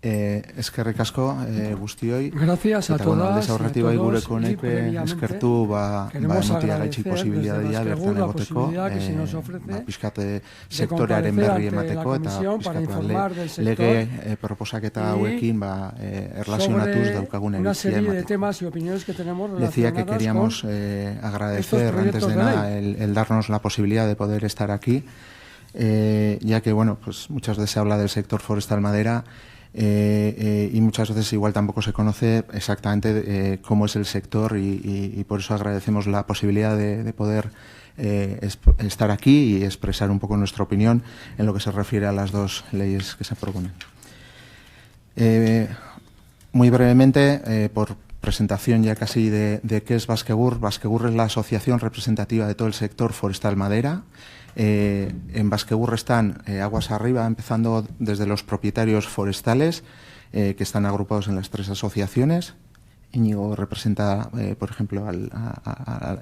Eskerrik asko guztioi. Gracias a todas y a todos y previamente eskertu queremos ematea gaitxi agradecer posibilitatea desde bertan la egoteko, posibilidad que se nos ofrece pixkat de sektorearen comparecer berri ante la emateko eta comisión para pixkat informar del sector lege proposaketa hauekin erlazionatuz sobre daukagun una iritzia serie de emateko. temas y opiniones que tenemos Decía que relacionadas queríamos con agradecer estos antes proyectos de de nada ley. el darnos la posibilidad de poder estar aquí, ya que bueno, pues muchas veces se habla del sector forestal madera y muchas veces igual tampoco se conoce exactamente cómo es el sector y por eso agradecemos la posibilidad de poder estar aquí y expresar un poco nuestra opinión en lo que se refiere a las dos leyes que se proponen. Muy brevemente, por presentación ya casi de qué es Basquegur. Basquegur es la asociación representativa de todo el sector forestal madera. En Basquegur están aguas arriba, empezando desde los propietarios forestales, que están agrupados en las tres asociaciones. Íñigo representa, por ejemplo,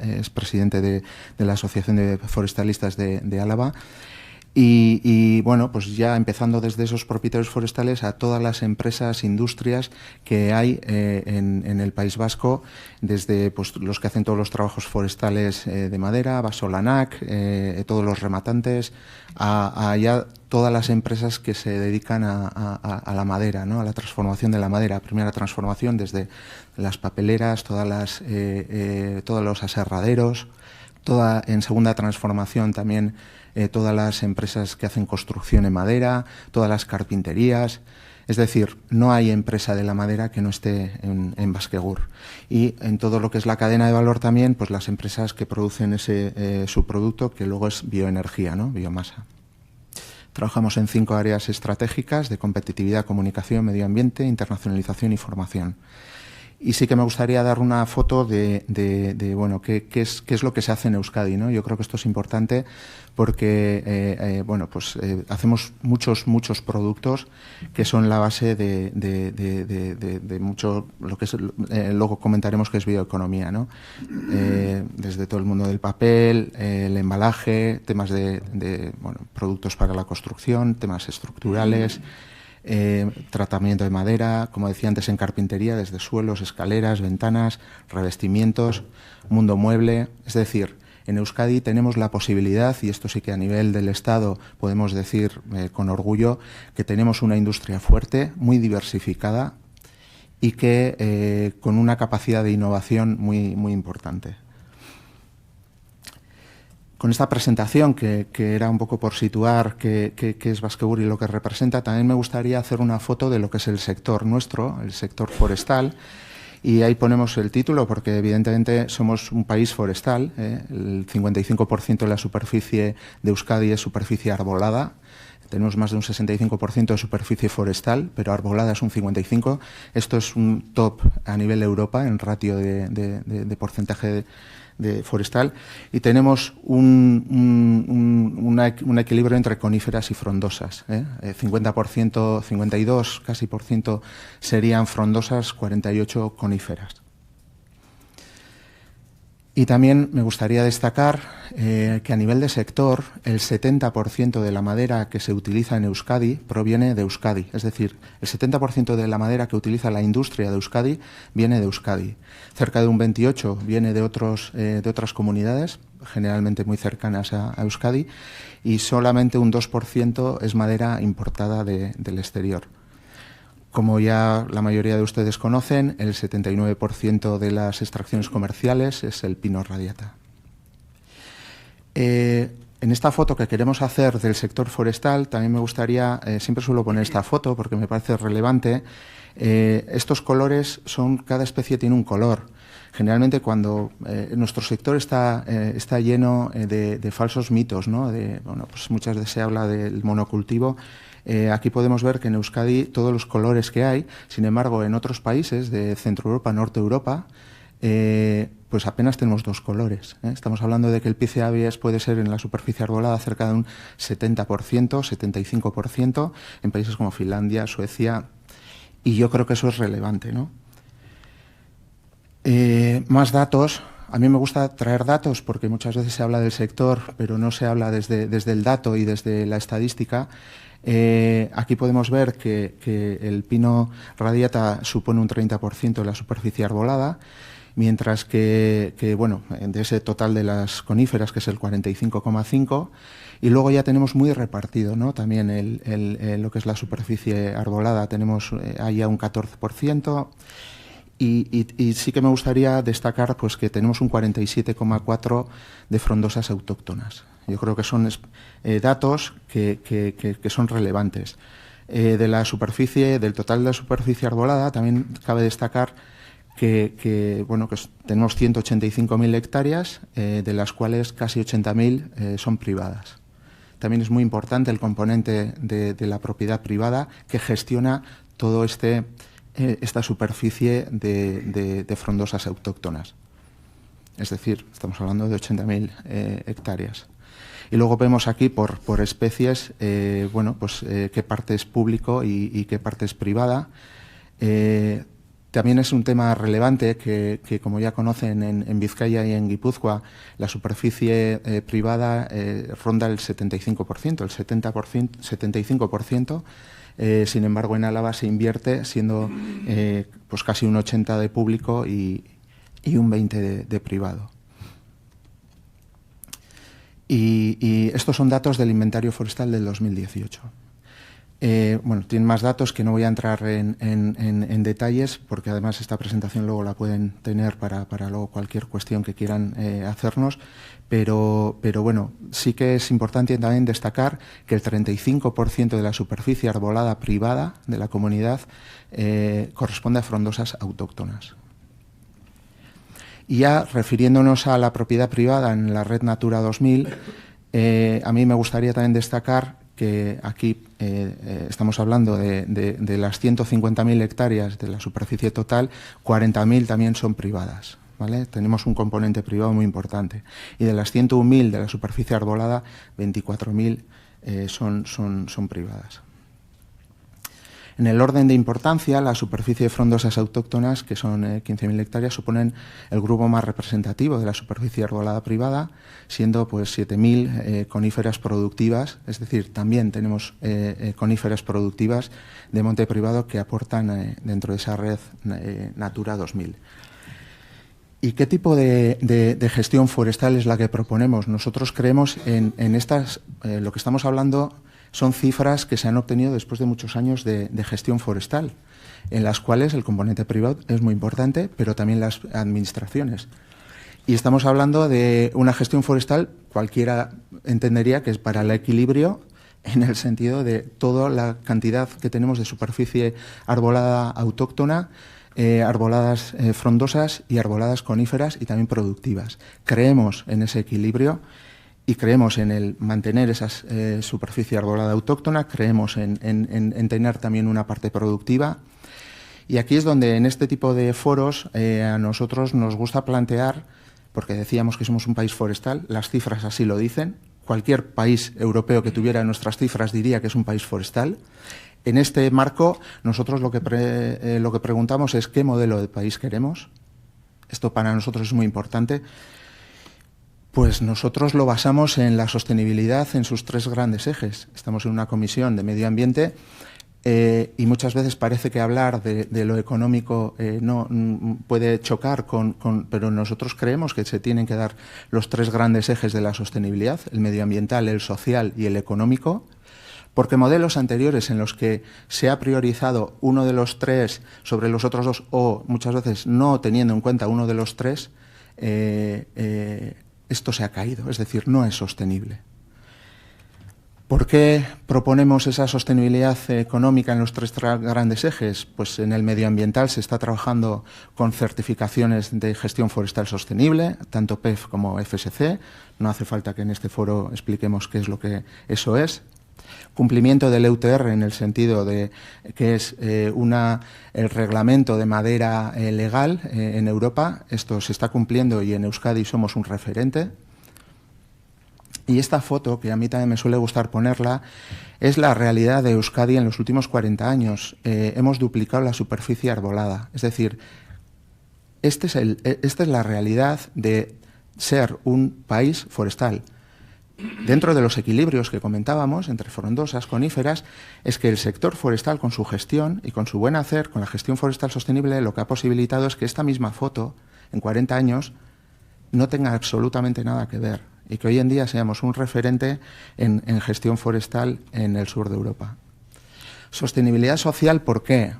es presidente de la Asociación de Forestalistas de Álava. Y bueno, pues ya empezando desde esos propietarios forestales a todas las empresas, industrias que hay en el País Vasco, desde pues, los que hacen todos los trabajos forestales de madera, Basolanac, todos los rematantes, a ya todas las empresas que se dedican a la madera, ¿no? A la transformación de la madera. Primera transformación desde las papeleras, todos los aserraderos, en segunda transformación también todas las empresas que hacen construcción en madera, todas las carpinterías. Es decir, no hay empresa de la madera que no esté en Basquegur. Y en todo lo que es la cadena de valor también, pues las empresas que producen ese subproducto, que luego es bioenergía, ¿no? Biomasa. Trabajamos en 5 áreas estratégicas de competitividad, comunicación, medio ambiente, internacionalización y formación. Y sí que me gustaría dar una foto de bueno, qué es lo que se hace en Euskadi, ¿no? Yo creo que esto es importante porque bueno, pues hacemos muchos productos que son la base de mucho lo que es, luego comentaremos que es bioeconomía, ¿no? Desde todo el mundo del papel, el embalaje, temas de bueno, productos para la construcción, temas estructurales. Tratamiento de madera, como decía antes, en carpintería, desde suelos, escaleras, ventanas, revestimientos, mundo mueble. Es decir, en Euskadi tenemos la posibilidad, y esto sí que a nivel del Estado podemos decir con orgullo, que tenemos una industria fuerte, muy diversificada y que con una capacidad de innovación muy importante. Con esta presentación, que era un poco por situar qué es Basquegur y lo que representa, también me gustaría hacer una foto de lo que es el sector nuestro, el sector forestal, y ahí ponemos el título porque evidentemente somos un país forestal, el 55% de la superficie de Euskadi es superficie arbolada, tenemos más de un 65% de superficie forestal, pero arbolada es un 55%. Esto es un top a nivel Europa en ratio de porcentaje de forestal, y tenemos un equilibrio entre coníferas y frondosas. 50%, 52% casi por ciento serían frondosas, 48% coníferas. Y también me gustaría destacar que a nivel de sector, el 70% de la madera que se utiliza en Euskadi proviene de Euskadi. Es decir, el 70% de la madera que utiliza la industria de Euskadi viene de Euskadi. Cerca de un 28% viene de otras comunidades, generalmente muy cercanas a Euskadi, y solamente un 2% es madera importada del exterior. Como ya la mayoría de ustedes conocen, el 79% de las extracciones comerciales es el pino radiata. En esta foto que queremos hacer del sector forestal, también me gustaría, siempre suelo poner esta foto porque me parece relevante, estos colores cada especie tiene un color. Generalmente cuando nuestro sector está lleno de falsos mitos, ¿no? Bueno, pues muchas veces se habla del monocultivo. Aquí podemos ver que en Euskadi todos los colores que hay, sin embargo en otros países de Centro Europa, Norte Europa, pues apenas tenemos 2 colores. Estamos hablando de que el Picea abies puede ser en la superficie arbolada cerca de un 70%, 75%, en países como Finlandia, Suecia, y yo creo que eso es relevante, ¿no? Más datos. A mí me gusta traer datos porque muchas veces se habla del sector, pero no se habla desde el dato y desde la estadística. Aquí podemos ver que el pino radiata supone un 30% de la superficie arbolada, mientras que, bueno, de ese total de las coníferas, que es el 45,5%, y luego ya tenemos muy repartido, ¿no? También lo que es la superficie arbolada, tenemos ahí a un 14%, y sí que me gustaría destacar pues que tenemos un 47,4% de frondosas autóctonas. Yo creo que son datos que son relevantes. De la superficie, del total de la superficie arbolada, también cabe destacar que tenemos 185.000 hectáreas, de las cuales casi 80.000 son privadas. También es muy importante el componente de la propiedad privada que gestiona todo esta superficie de frondosas autóctonas. Es decir, estamos hablando de 80.000 hectáreas. Y luego vemos aquí por especies, qué parte es público y qué parte es privada. También es un tema relevante que como ya conocen, en Vizcaya y en Guipúzcoa, la superficie privada ronda el 75%, el 75%. Sin embargo, en Álava se invierte, siendo pues casi un 80% de público y un 20% de privado. Y estos son datos del inventario forestal del 2018. Tienen más datos que no voy a entrar en detalles, porque además esta presentación luego la pueden tener para luego cualquier cuestión que quieran hacernos, pero bueno, sí que es importante también destacar que el 35% de la superficie arbolada privada de la comunidad corresponde a frondosas autóctonas. Y ya refiriéndonos a la propiedad privada en la Red Natura 2000, a mí me gustaría también destacar que aquí estamos hablando de las 150.000 hectáreas de la superficie total, 40.000 también son privadas, ¿vale? Tenemos un componente privado muy importante. Y de las 101.000 de la superficie arbolada, 24.000 son privadas. En el orden de importancia, la superficie de frondosas autóctonas, que son 15.000 hectáreas, suponen el grupo más representativo de la superficie arbolada privada, siendo pues 7.000 coníferas productivas, es decir, también tenemos coníferas productivas de monte privado que aportan dentro de esa red Natura 2000. ¿Y qué tipo de gestión forestal es la que proponemos? Nosotros creemos en estas, lo que estamos hablando son cifras que se han obtenido después de muchos años de gestión forestal, en las cuales el componente privado es muy importante, pero también las administraciones. Y estamos hablando de una gestión forestal, cualquiera entendería que es para el equilibrio, en el sentido de toda la cantidad que tenemos de superficie arbolada autóctona, arboladas frondosas y arboladas coníferas y también productivas. Creemos en ese equilibrio y creemos en el mantener esa superficie arbolada autóctona, creemos en tener también una parte productiva. Y aquí es donde en este tipo de foros a nosotros nos gusta plantear, porque decíamos que somos un país forestal, las cifras así lo dicen, cualquier país europeo que tuviera nuestras cifras diría que es un país forestal. En este marco nosotros lo que preguntamos es qué modelo de país queremos. Esto para nosotros es muy importante. Pues nosotros lo basamos en la sostenibilidad en sus tres grandes ejes. Estamos en una comisión de medio ambiente y muchas veces parece que hablar de lo económico no puede chocar pero nosotros creemos que se tienen que dar los tres grandes ejes de la sostenibilidad, el medioambiental, el social y el económico, porque modelos anteriores en los que se ha priorizado uno de los tres sobre los otros dos o muchas veces no teniendo en cuenta uno de los tres, esto se ha caído, es decir, no es sostenible. ¿Por qué proponemos esa sostenibilidad económica en los tres grandes ejes? Pues en el medioambiental se está trabajando con certificaciones de gestión forestal sostenible, tanto PEF como FSC. No hace falta que en este foro expliquemos qué es lo que eso es. Cumplimiento del EUTR en el sentido de que es el reglamento de madera legal en Europa. Esto se está cumpliendo y en Euskadi somos un referente. Y esta foto, que a mí también me suele gustar ponerla, es la realidad de Euskadi en los últimos 40 años. Hemos duplicado la superficie arbolada. Es decir, esta es la realidad de ser un país forestal. dentro de los equilibrios que comentábamos entre frondosas, coníferas, es que el sector forestal, con su gestión y con su buen hacer, con la gestión forestal sostenible, lo que ha posibilitado es que esta misma foto, en 40 años, no tenga absolutamente nada que ver y que hoy en día seamos un referente en gestión forestal en el sur de Europa. Sostenibilidad social, ¿por qué?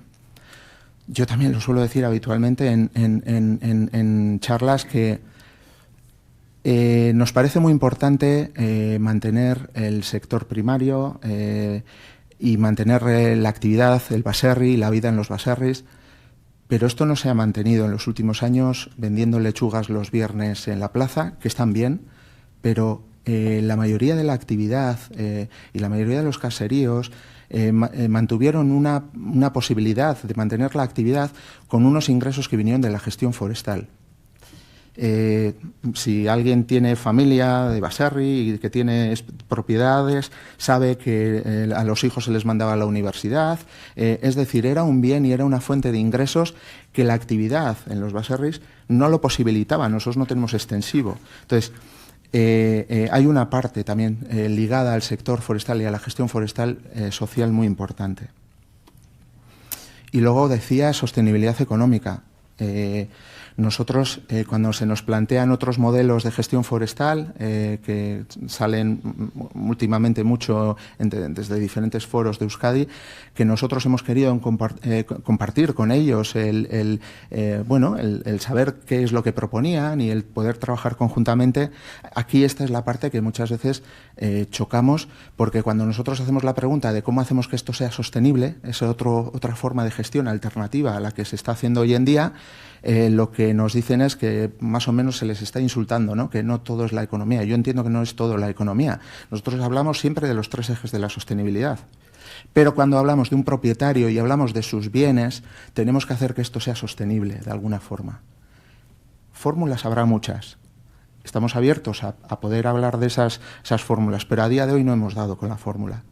Yo también lo suelo decir habitualmente en charlas que nos parece muy importante mantener el sector primario y mantener la actividad, el baserri, la vida en los baserris, pero esto no se ha mantenido en los últimos años vendiendo lechugas los viernes en la plaza, que están bien, pero la mayoría de la actividad y la mayoría de los caseríos mantuvieron una posibilidad de mantener la actividad con unos ingresos que vinieron de la gestión forestal. Si alguien tiene familia de baserri y que tiene propiedades, sabe que a los hijos se les mandaba a la universidad, es decir, era un bien y era una fuente de ingresos que la actividad en los baserris no lo posibilitaba. Nosotros no tenemos extensivo. Entonces, hay una parte también ligada al sector forestal y a la gestión forestal social muy importante. Y luego decía sostenibilidad económica. Nosotros, cuando se nos plantean otros modelos de gestión forestal, que salen últimamente mucho desde diferentes foros de Euskadi, que nosotros hemos querido compartir con ellos el saber qué es lo que proponían y el poder trabajar conjuntamente, aquí esta es la parte que muchas veces chocamos, porque cuando nosotros hacemos la pregunta de cómo hacemos que esto sea sostenible, es otra forma de gestión alternativa a la que se está haciendo hoy en día, lo que nos dicen es que más o menos se les está insultando, ¿no? Que no todo es la economía. Yo entiendo que no es todo la economía. Nosotros hablamos siempre de los 3 ejes de la sostenibilidad. Pero cuando hablamos de un propietario y hablamos de sus bienes, tenemos que hacer que esto sea sostenible de alguna forma. Fórmulas habrá muchas. Estamos abiertos a poder hablar de esas fórmulas, pero a día de hoy no hemos dado con la fórmula.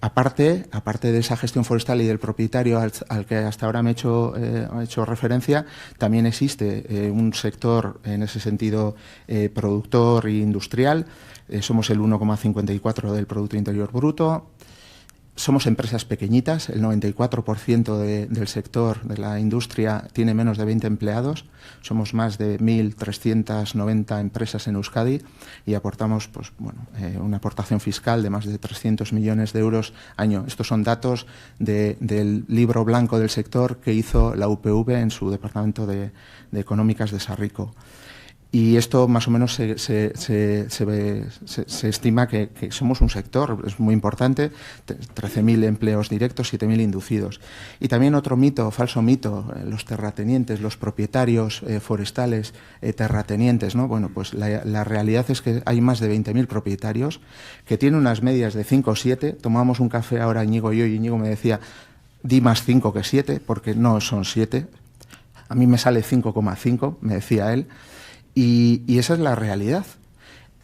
Aparte de esa gestión forestal y del propietario al que hasta ahora me he hecho referencia, también existe un sector en ese sentido productor e industrial. Somos el 1,54% del Producto Interior Bruto. Somos empresas pequeñitas, el 94% del sector de la industria tiene menos de 20 empleados, somos más de 1.390 empresas en Euskadi y aportamos una aportación fiscal de más de 300 millones de euros año. Estos son datos del libro blanco del sector que hizo la UPV en su departamento de Económicas de Sarrico. Y esto más o menos se estima que somos un sector, es muy importante, 13.000 empleos directos, 7.000 inducidos. Y también otro mito, falso mito, los terratenientes, los propietarios forestales terratenientes, ¿no? Bueno, pues la realidad es que hay más de 20.000 propietarios que tienen unas medias de 5 o 7. Tomamos un café ahora Íñigo y yo, y Íñigo me decía, di más 5 que 7, porque no son 7. A mí me sale 5,5, me decía él. Y esa es la realidad.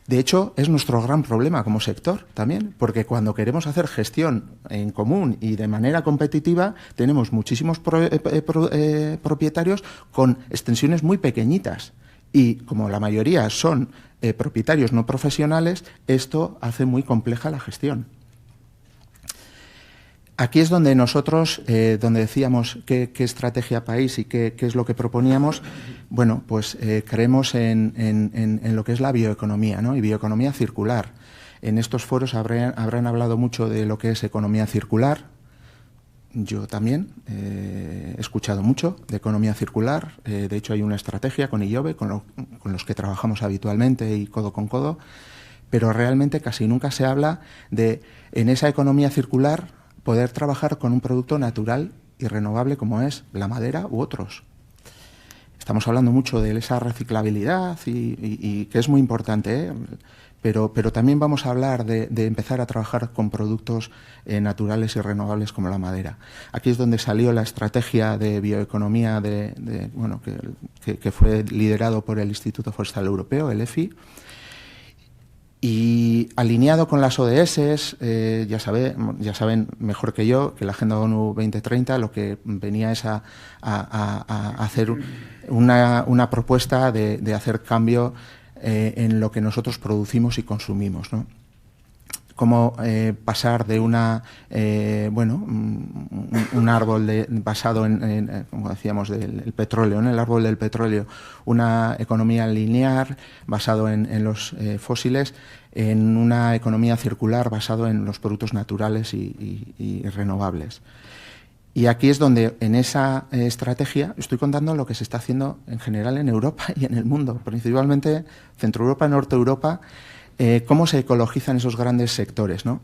De hecho, es nuestro gran problema como sector también, porque cuando queremos hacer gestión en común y de manera competitiva, tenemos muchísimos propietarios con extensiones muy pequeñitas. Y como la mayoría son propietarios no profesionales, esto hace muy compleja la gestión. Aquí es donde nosotros, donde decíamos qué estrategia país y qué es lo que proponíamos, bueno, pues creemos en lo que es la bioeconomía, ¿no? Y bioeconomía circular. En estos foros habrán hablado mucho de lo que es economía circular. Yo también he escuchado mucho de economía circular. De hecho, hay una estrategia con IOBE, con los que trabajamos habitualmente y codo con codo, pero realmente casi nunca se habla de, en esa economía circular, poder trabajar con un producto natural y renovable como es la madera u otros. Estamos hablando mucho de esa reciclabilidad y que es muy importante, ¿eh? Pero también vamos a hablar de empezar a trabajar con productos naturales y renovables como la madera. Aquí es donde salió la estrategia de bioeconomía que fue liderado por el Instituto Forestal Europeo, el EFI. Y alineado con las ODS, ya saben mejor que yo que la Agenda ONU 2030 lo que venía es a hacer una propuesta de hacer cambio en lo que nosotros producimos y consumimos, ¿no? Cómo pasar de un árbol basado en, como decíamos, del petróleo, ¿no? El árbol del petróleo, una economía lineal basado en los fósiles, en una economía circular basado en los productos naturales y renovables. Y aquí es donde, en esa estrategia, estoy contando lo que se está haciendo en general en Europa y en el mundo, principalmente Centro Europa, Norte Europa, cómo se ecologizan esos grandes sectores, ¿no?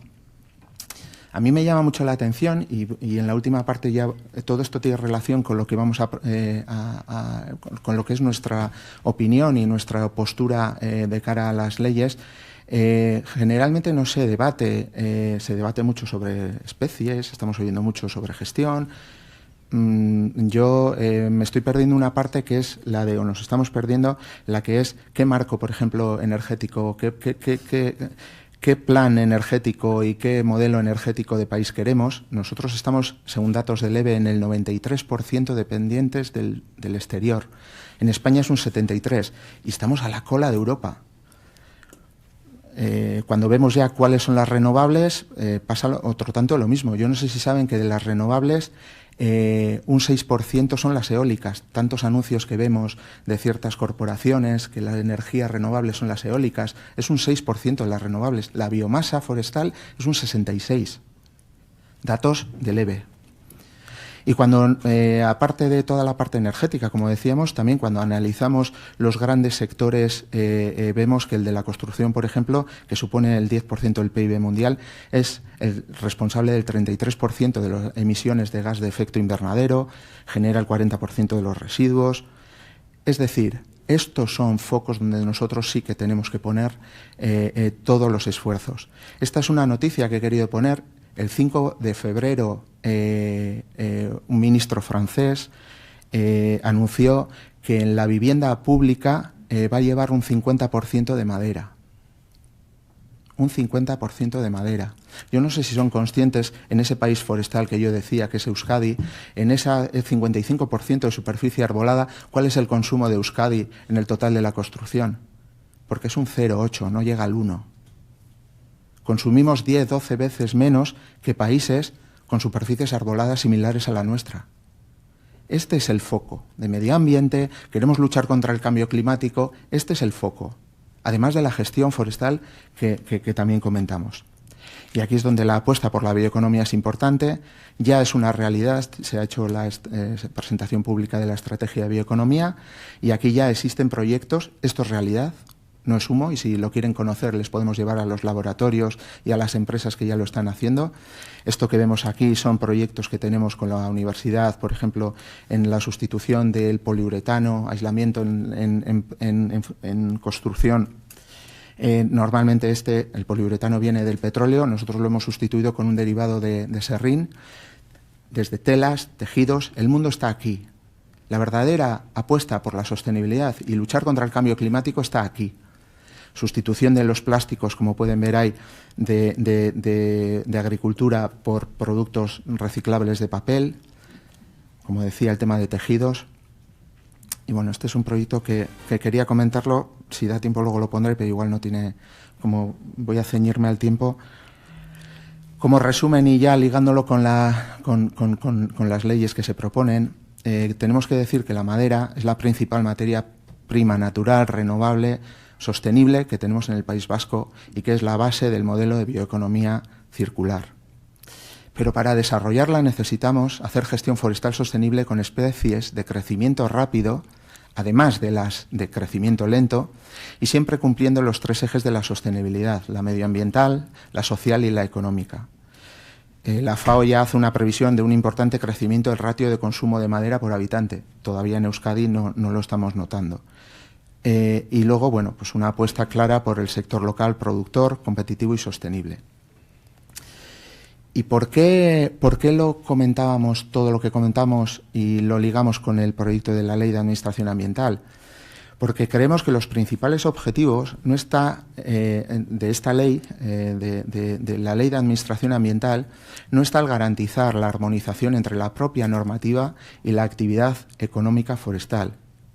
A mí me llama mucho la atención y en la última parte ya todo esto tiene relación con lo que vamos con lo que es nuestra opinión y nuestra postura de cara a las leyes. Generalmente no se debate mucho sobre especies, estamos oyendo mucho sobre gestión. Yo me estoy perdiendo una parte que es la de, o nos estamos perdiendo, la que es qué marco, por ejemplo, energético, qué plan energético y qué modelo energético de país queremos. Nosotros estamos, según datos del EBE, en el 93% dependientes del exterior. En España es un 73% y estamos a la cola de Europa. Cuando vemos ya cuáles son las renovables, pasa otro tanto lo mismo. Yo no sé si saben que de las renovables un 6% son las eólicas. Tantos anuncios que vemos de ciertas corporaciones que la energía renovable son las eólicas, es un 6% de las renovables. La biomasa forestal es un 66%. Datos del EBE. Y cuando, aparte de toda la parte energética, como decíamos, también cuando analizamos los grandes sectores, vemos que el de la construcción, por ejemplo, que supone el 10% del PIB mundial, es el responsable del 33% de las emisiones de gas de efecto invernadero, genera el 40% de los residuos. Es decir, estos son focos donde nosotros sí que tenemos que poner todos los esfuerzos. Esta es una noticia que he querido poner. El 5 de febrero, un ministro francés anunció que en la vivienda pública va a llevar un 50% de madera. Un 50% de madera. Yo no sé si son conscientes, en ese país forestal que yo decía, que es Euskadi, en ese 55% de superficie arbolada, ¿cuál es el consumo de Euskadi en el total de la construcción? Porque es un 0,8, no llega al 1. Consumimos 10, 12 veces menos que países con superficies arboladas similares a la nuestra. Este es el foco de medio ambiente, queremos luchar contra el cambio climático, este es el foco, además de la gestión forestal que también comentamos. Y aquí es donde la apuesta por la bioeconomía es importante, ya es una realidad, se ha hecho la presentación pública de la estrategia de bioeconomía y aquí ya existen proyectos, esto es realidad. No es humo y si lo quieren conocer les podemos llevar a los laboratorios y a las empresas que ya lo están haciendo. Esto que vemos aquí son proyectos que tenemos con la universidad, por ejemplo, en la sustitución del poliuretano, aislamiento en construcción. Normalmente el poliuretano viene del petróleo, nosotros lo hemos sustituido con un derivado de serrín, desde telas, tejidos, el mundo está aquí. La verdadera apuesta por la sostenibilidad y luchar contra el cambio climático está aquí. Sustitución de los plásticos, como pueden ver ahí, de agricultura por productos reciclables de papel, como decía, el tema de tejidos. Y bueno, este es un proyecto que quería comentarlo, si da tiempo luego lo pondré, pero igual no tiene, como voy a ceñirme al tiempo. Como resumen y ya ligándolo con las leyes que se proponen, tenemos que decir que la madera es la principal materia prima natural, renovable, sostenible que tenemos en el País Vasco y que es la base del modelo de bioeconomía circular. Pero para desarrollarla necesitamos hacer gestión forestal sostenible con especies de crecimiento rápido, además de las de crecimiento lento, y siempre cumpliendo los 3 ejes de la sostenibilidad, la medioambiental, la social y la económica. La FAO ya hace una previsión de un importante crecimiento del ratio de consumo de madera por habitante. Todavía en Euskadi no lo estamos notando. Y luego, bueno, pues una apuesta clara por el sector local, productor, competitivo y sostenible. ¿Y por qué lo comentábamos, todo lo que comentamos, y lo ligamos con el proyecto de la Ley de Administración Ambiental? Porque creemos que los principales objetivos de esta ley, de la Ley de Administración Ambiental, no está el garantizar la armonización entre la propia normativa y la actividad económica forestal.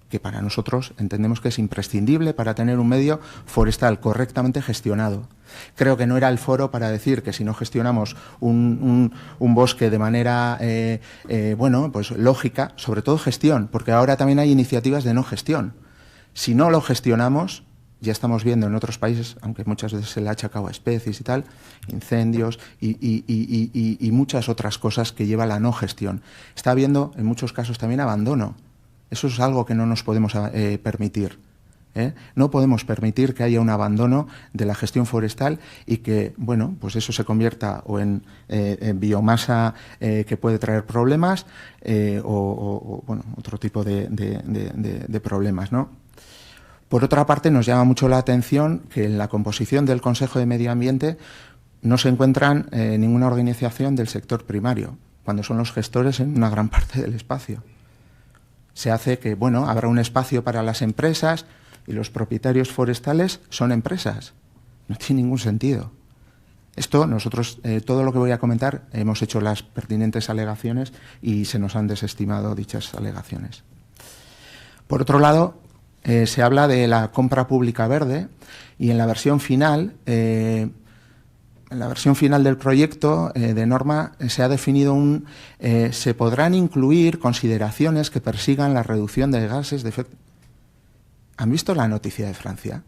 que para nosotros entendemos que es imprescindible para tener un medio forestal correctamente gestionado. Creo que no era el foro para decir que si no gestionamos un bosque de manera, bueno, pues lógica, sobre todo gestión, porque ahora también hay iniciativas de no gestión. Si no lo gestionamos, ya estamos viendo en otros países, aunque muchas veces se le ha achacado a especies y tal, incendios y muchas otras cosas que lleva la no gestión. Está habiendo en muchos casos también abandono. Eso es algo que no nos podemos permitir. No podemos permitir que haya un abandono de la gestión forestal y que, bueno, pues eso se convierta o en biomasa que puede traer problemas o bueno, otro tipo de problemas, ¿no? Por otra parte, nos llama mucho la atención que en la composición del Consejo de Medio Ambiente no se encuentran ninguna organización del sector primario, cuando son los gestores en una gran parte del espacio. Se hace que, bueno, habrá un espacio para las empresas y los propietarios forestales son empresas. No tiene ningún sentido. Esto, nosotros, todo lo que voy a comentar, hemos hecho las pertinentes alegaciones y se nos han desestimado dichas alegaciones. Por otro lado, se habla de la compra pública verde y en la versión final del proyecto de norma se ha definido se podrán incluir consideraciones que persigan la reducción de gases de efecto. ¿Han visto la noticia de Francia?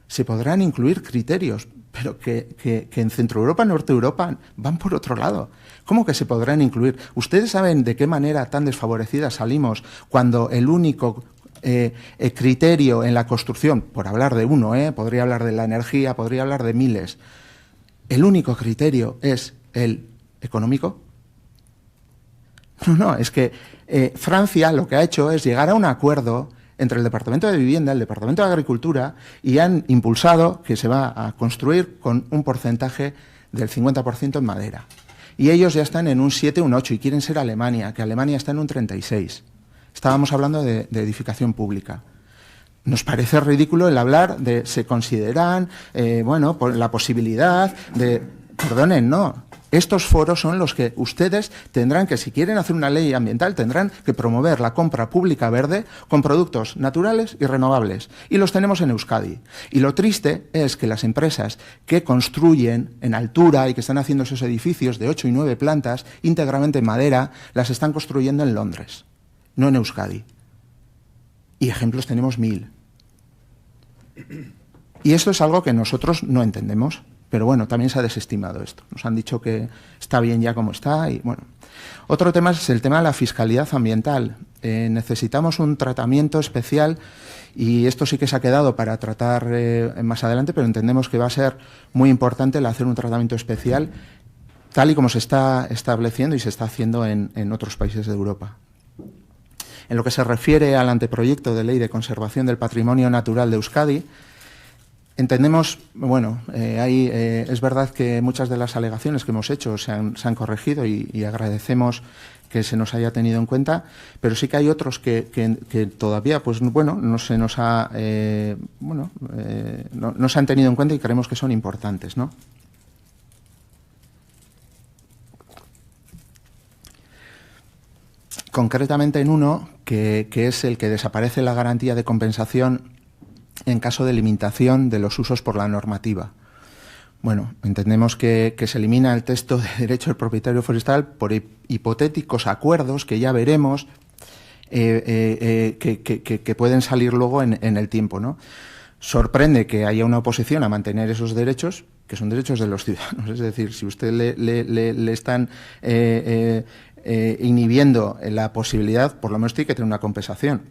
Se podrán incluir criterios, pero que en Centro Europa, Norte Europa van por otro lado. ¿Cómo que se podrán incluir? ¿Ustedes saben de qué manera tan desfavorecida salimos cuando el único criterio en la construcción, por hablar de uno, podría hablar de la energía, podría hablar de miles, el único criterio es el económico? No, es que Francia lo que ha hecho es llegar a un acuerdo entre el Departamento de Vivienda, el Departamento de Agricultura, y han impulsado que se va a construir con un porcentaje del 50% en madera. Y ellos ya están en un 7, un 8, y quieren ser Alemania, que Alemania está en un 36. Estábamos hablando de edificación pública. Nos parece ridículo el hablar de se consideran, bueno, por la posibilidad de... Perdonen, no. Estos foros son los que ustedes tendrán que, si quieren hacer una ley ambiental, tendrán que promover la compra pública verde con productos naturales y renovables. Y los tenemos en Euskadi. Y lo triste es que las empresas que construyen en altura y que están haciendo esos edificios de 8 y 9 plantas íntegramente en madera, las están construyendo en Londres, no en Euskadi. Y ejemplos tenemos 1000. Y esto es algo que nosotros no entendemos. Pero bueno, también se ha desestimado esto. Nos han dicho que está bien ya como está. Y bueno. Otro tema es el tema de la fiscalidad ambiental. Necesitamos un tratamiento especial y esto sí que se ha quedado para tratar más adelante, pero entendemos que va a ser muy importante el hacer un tratamiento especial tal y como se está estableciendo y se está haciendo en otros países de Europa. En lo que se refiere al anteproyecto de ley de conservación del patrimonio natural de Euskadi, entendemos, bueno, es verdad que muchas de las alegaciones que hemos hecho se han corregido y agradecemos que se nos haya tenido en cuenta, pero sí que hay otros que todavía, pues bueno, no se nos ha, no se han tenido en cuenta y creemos que son importantes, ¿no? Concretamente en uno, que es el que desaparece la garantía de compensación en caso de limitación de los usos por la normativa. Bueno, entendemos que se elimina el texto de derecho del propietario forestal por hipotéticos acuerdos que ya veremos que pueden salir luego en el tiempo, ¿no? Sorprende que haya una oposición a mantener esos derechos, que son derechos de los ciudadanos. Es decir, si usted le están inhibiendo la posibilidad, por lo menos tiene que tener una compensación.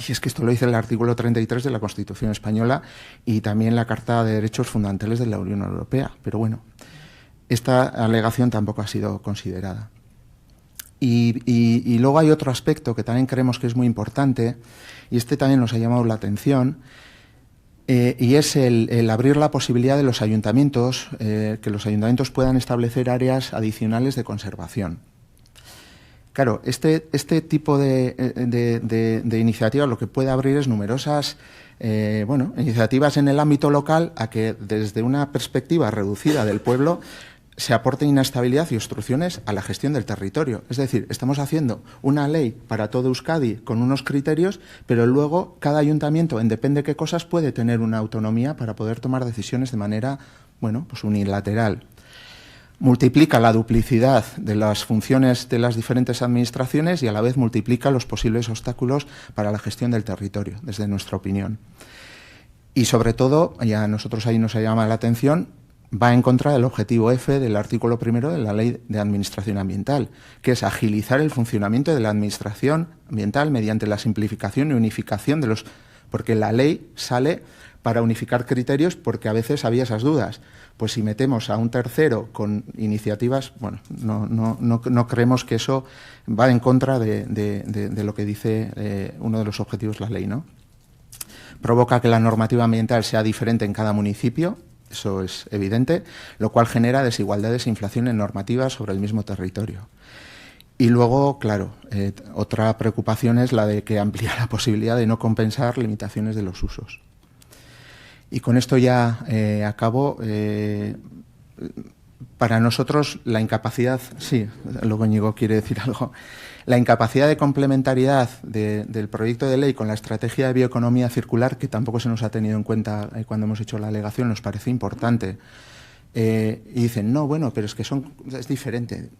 Y es que esto lo dice el artículo 33 de la Constitución Española y también la Carta de Derechos Fundamentales de la Unión Europea. Pero bueno, esta alegación tampoco ha sido considerada. Y luego hay otro aspecto que también creemos que es muy importante, y este también nos ha llamado la atención, y es el abrir la posibilidad de los ayuntamientos, que los ayuntamientos puedan establecer áreas adicionales de conservación. Claro, este tipo de iniciativas lo que puede abrir es numerosas iniciativas en el ámbito local a que desde una perspectiva reducida del pueblo se aporte inestabilidad y obstrucciones a la gestión del territorio. Es decir, estamos haciendo una ley para todo Euskadi con unos criterios, pero luego cada ayuntamiento, en depende de qué cosas, puede tener una autonomía para poder tomar decisiones de manera, bueno, pues unilateral. Multiplica la duplicidad de las funciones de las diferentes administraciones y a la vez multiplica los posibles obstáculos para la gestión del territorio, desde nuestra opinión. Y sobre todo, y a nosotros ahí nos llama la atención, va en contra del objetivo F del artículo 1 de la Ley de Administración Ambiental, que es agilizar el funcionamiento de la Administración Ambiental mediante la simplificación y unificación de los... Porque la ley sale para unificar criterios porque a veces había esas dudas. Pues si metemos a un tercero con iniciativas, bueno, no creemos que eso va en contra de lo que dice uno de los objetivos de la ley, ¿no? Provoca que la normativa ambiental sea diferente en cada municipio, eso es evidente, lo cual genera desigualdades e inflación en normativas sobre el mismo territorio. Y luego, claro, otra preocupación es la de que amplía la posibilidad de no compensar limitaciones de los usos. Y con esto ya acabo. Para nosotros la incapacidad, sí, luego Íñigo quiere decir algo, la incapacidad de complementariedad del proyecto de ley con la estrategia de bioeconomía circular, que tampoco se nos ha tenido en cuenta cuando hemos hecho la alegación, nos parece importante. Y dicen, no, bueno, pero es que es diferente.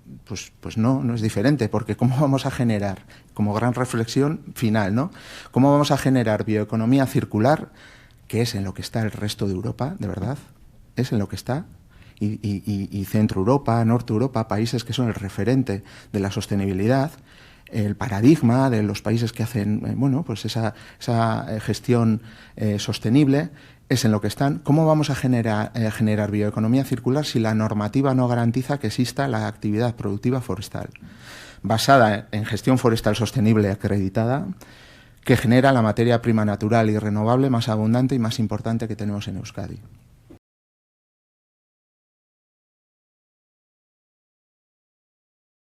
Pues no es diferente, porque ¿cómo vamos a generar, como gran reflexión final, ¿no? ¿Cómo vamos a generar bioeconomía circular, que es en lo que está el resto de Europa, de verdad? Es en lo que está. Y Centro Europa, Norte Europa, países que son el referente de la sostenibilidad, el paradigma de los países que hacen bueno, pues esa gestión sostenible, es en lo que están. ¿Cómo vamos a generar bioeconomía circular si la normativa no garantiza que exista la actividad productiva forestal, basada en gestión forestal sostenible acreditada, que genera la materia prima natural y renovable más abundante y más importante que tenemos en Euskadi?